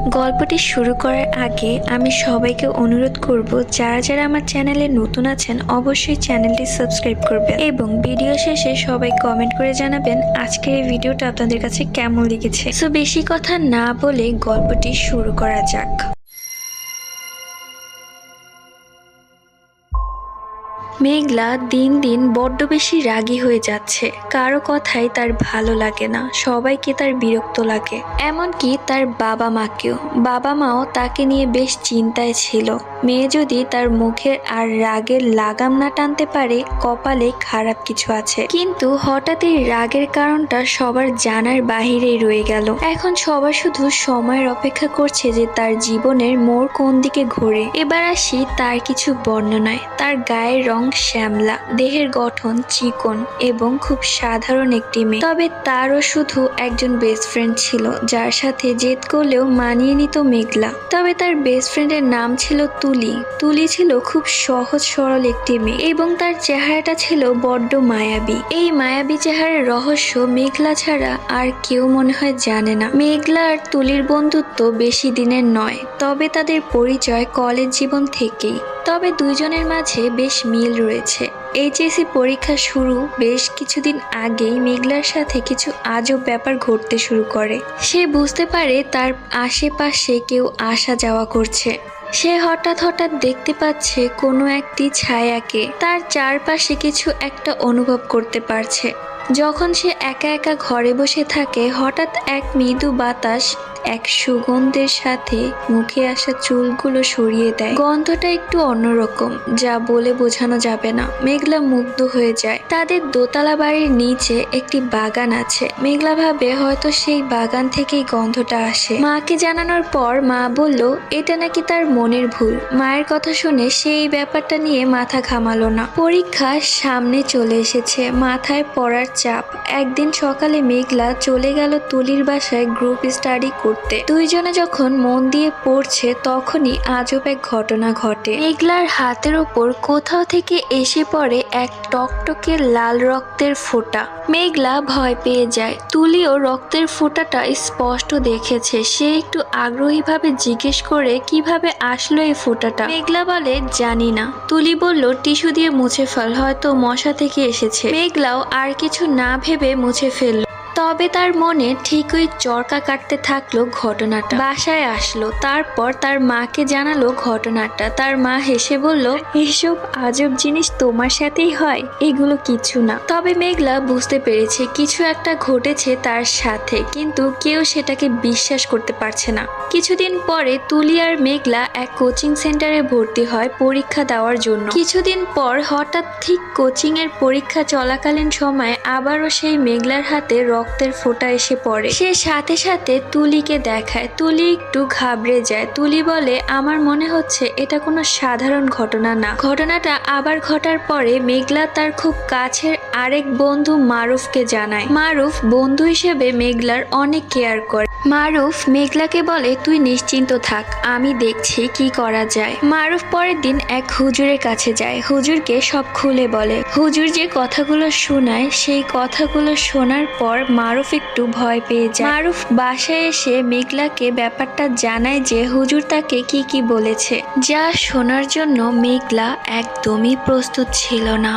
গল্পটি শুরু করার আগে আমি সবাইকে অনুরোধ করব, যারা যারা আমার চ্যানেলে নতুন আছেন অবশ্যই চ্যানেলটি সাবস্ক্রাইব করবেন এবং ভিডিও শেষে সবাই কমেন্ট করে জানাবেন আজকের এই ভিডিওটা আপনাদের কাছে কেমন লেগেছে। সো বেশি কথা না বলে গল্পটি শুরু করা যাক। মেঘলা দিন দিন বড্ড বেশি রাগী হয়ে যাচ্ছে। কারো কথাই তার ভালো লাগে না, সবাইকে তার বিরক্ত লাগে, এমনকি তার বাবা মাকেও। বাবা মাও তাকে নিয়ে বেশ চিন্তায় ছিল। মেয়ে যদি তার মুখের আর রাগের লাগাম না টানতে পারে, কপালে খারাপ কিছু আছে। কিন্তু হঠাৎ এই রাগের কারণটা সবার জানার বাহিরেই রয়ে গেল। এখন সবার শুধু সময়ের অপেক্ষা করছে যে তার জীবনের মোড় কোন দিকে ঘোরে। এবার আসি তার কিছু বর্ণনায়। তার গায়ের রং শ্যামলা, দেহের গঠন চিকন এবং খুব সাধারণ একটি মেয়ে। তবে তারও শুধু একজন বেস্ট ফ্রেন্ড ছিল, যার সাথে জেদ করলেও মানিয়ে নিত মেঘলা। তবে তার বেস্ট ফ্রেন্ডের নাম ছিল তুলি। তুলি ছিল খুব সহজ সরল একটি মেয়ে এবং তার চেহারাটা ছিল বড্ড মায়াবী। এই মায়াবী চেহারার রহস্য মেঘলা ছাড়া আর কেউ মনে হয় জানে না। মেঘলা আর তুলির বন্ধুত্ব বেশি দিনের নয়, তবে তাদের পরিচয় কলেজ জীবন থেকেই। তবে দুইজনের মাঝে বেশ মিল রয়েছে। এইচএসসি পরীক্ষা শুরু বেশ কিছুদিন আগেই মেঘলার সাথে কিছু আজব ব্যাপার ঘটতে শুরু করে। সে বুঝতে পারে তার আশেপাশে কেউ আসা যাওয়া করছে। সে হঠাৎ দেখতে পাচ্ছে কোনো একটি ছায়াকে। তার চারপাশে কিছু একটা অনুভব করতে পারছে। যখন সে একা একা ঘরে বসে থাকে, হঠাৎ এক মৃদু বাতাস এক সুগন্ধের সাথে মুখে আসা চুলগুলো সরিয়ে দেয়। গন্ধটা একটু অন্যরকম, যা বলে বোঝানো যাবে না। মেঘলা মুগ্ধ হয়ে যায়। তাদের দোতলা বাড়ির নিচে একটি বাগান আছে। মেঘলা ভাবে হয়তো সেই বাগান থেকেই গন্ধটা আসে। মাকে জানানোর পর মা বলল এটা নাকি তার মনের ভুল। মায়ের কথা শুনে সেই ব্যাপারটা নিয়ে মাথা ঘামালো না। পরীক্ষা সামনে চলে এসেছে, মাথায় পড়ার চাপ। একদিন সকালে মেঘলা চলে গেল তুলির বাসায় গ্রুপ স্টাডি করতে। দুইজনে যখন মন দিয়ে পড়ছে, তখনই আজব এক ঘটনা ঘটে। মেঘলার হাতের ওপর কোথাও থেকে এসে পড়ে এক টকটকে লাল রক্তের ফোঁটা। মেঘলা ভয় পেয়ে যায়। তুলিও রক্তের ফোঁটাটা স্পষ্ট দেখেছে। সে একটু আগ্রহীভাবে জিজ্ঞেস করে কিভাবে আসলো এই ফোঁটাটা। মেঘলা বলে জানি না। তুলি বলল টিস্যু দিয়ে মুছে ফেল, হয়তো মশা থেকে এসেছে। মেঘলাও আর কিছু না ভেবে মুছে ফেলল। তবে তার মনে ঠিকই চরকা কাটতে থাকলো ঘটনাটা। বাসায় আসলো, তারপর তার মাকে জানালো ঘটনাটা। তার মা হেসে বলল এসব আজব জিনিস তোমার সাথেই হয়, এগুলো কিছু না। তবে মেঘলা বুঝতে পেরেছে কিছু একটা ঘটেছে তার সাথে, কিন্তু কেউ সেটাকে বিশ্বাস করতে পারছে না। কিছুদিন পরে তুলি আর মেঘলা এক কোচিং সেন্টারে ভর্তি হয় পরীক্ষা দেওয়ার জন্য। কিছুদিন পর হঠাৎ ঠিক কোচিং এর পরীক্ষা চলাকালীন সময় আবারও সেই মেঘলার হাতে রক্তের ফোঁটা এসে পড়ে। সে সাথে সাথে তুলিকে দেখায়। তুলি একটু ঘাবড়ে যায়। তুলি বলে আমার মনে হচ্ছে এটা কোনো সাধারণ ঘটনা না। ঘটনাটা আবার ঘটার পরে মেঘলা তার খুব কাছের আরেক বন্ধু মারুফকে জানায়। মারুফ বন্ধু হিসেবে মেঘলার অনেক কেয়ার করে। মারুফ মেঘলাকে বলে তুই নিশ্চিন্ত থাক, আমি দেখছি কি করা যায়। মারুফ পরের দিন এক হুজুরের কাছে যায়। হুজুরকে সব খুলে বলে। হুজুর যে কথাগুলো শোনায়, সেই কথাগুলো শোনার পর মারুফ একটু ভয় পেয়ে যায়। মারুফ বাসায় এসে মেঘলাকে ব্যাপারটা জানায় যে হুজুর তাকে কি বলেছে, যা শোনার জন্য মেঘলা একদমই প্রস্তুত ছিল না।